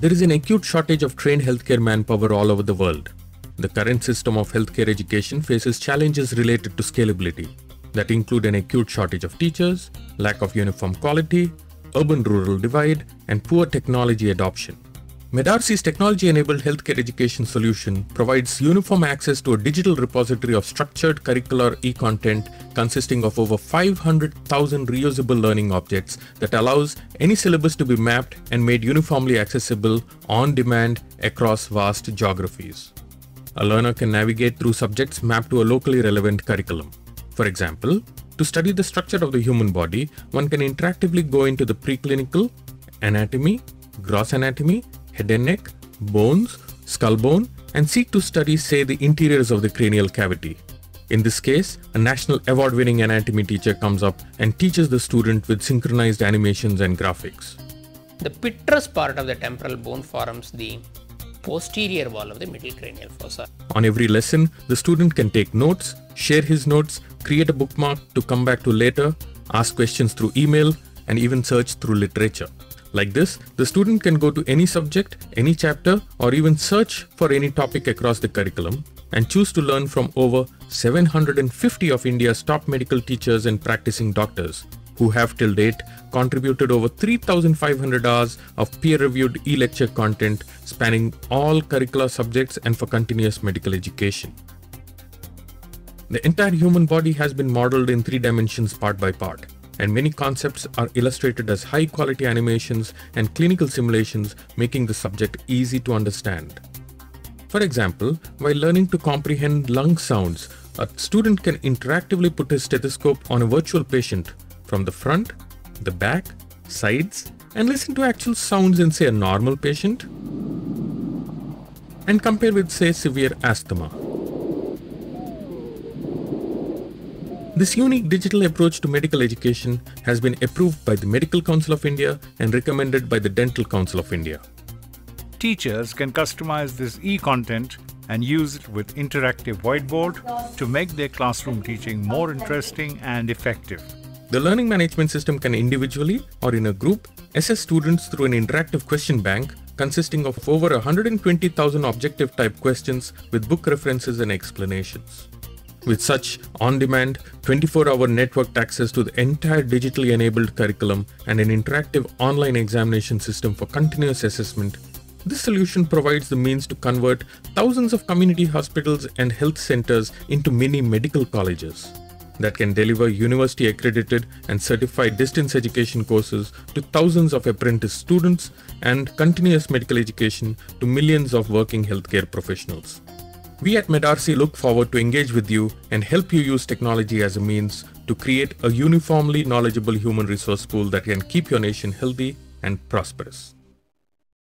There is an acute shortage of trained healthcare manpower all over the world. The current system of healthcare education faces challenges related to scalability that include an acute shortage of teachers, lack of uniform quality, urban-rural divide, and poor technology adoption. Medrc's technology-enabled healthcare education solution provides uniform access to a digital repository of structured curricular e-content consisting of over 500,000 reusable learning objects that allows any syllabus to be mapped and made uniformly accessible on demand across vast geographies. A learner can navigate through subjects mapped to a locally relevant curriculum. For example, to study the structure of the human body, one can interactively go into the preclinical, anatomy, gross anatomy, head and neck, bones, skull bone, and seek to study, say, the interiors of the cranial cavity. In this case, a national award-winning anatomy teacher comes up and teaches the student with synchronized animations and graphics. The petrous part of the temporal bone forms the posterior wall of the middle cranial fossa. On every lesson, the student can take notes, share his notes, create a bookmark to come back to later, ask questions through email, and even search through literature. Like this, the student can go to any subject, any chapter, or even search for any topic across the curriculum and choose to learn from over 750 of India's top medical teachers and practicing doctors, who have till date contributed over 3,500 hours of peer-reviewed e-lecture content spanning all curricular subjects and for continuous medical education. The entire human body has been modeled in 3 dimensions part by part, and many concepts are illustrated as high-quality animations and clinical simulations, making the subject easy to understand. For example, while learning to comprehend lung sounds, a student can interactively put a stethoscope on a virtual patient from the front, the back, sides, and listen to actual sounds in, say, a normal patient, and compare with, say, severe asthma. This unique digital approach to medical education has been approved by the Medical Council of India and recommended by the Dental Council of India. Teachers can customize this e-content and use it with interactive whiteboard to make their classroom teaching more interesting and effective. The learning management system can individually or in a group assess students through an interactive question bank consisting of over 120,000 objective type questions with book references and explanations. With such on-demand, 24-hour networked access to the entire digitally enabled curriculum and an interactive online examination system for continuous assessment, this solution provides the means to convert thousands of community hospitals and health centers into mini medical colleges that can deliver university-accredited and certified distance education courses to thousands of apprentice students and continuous medical education to millions of working healthcare professionals. We at Medrc look forward to engage with you and help you use technology as a means to create a uniformly knowledgeable human resource pool that can keep your nation healthy and prosperous.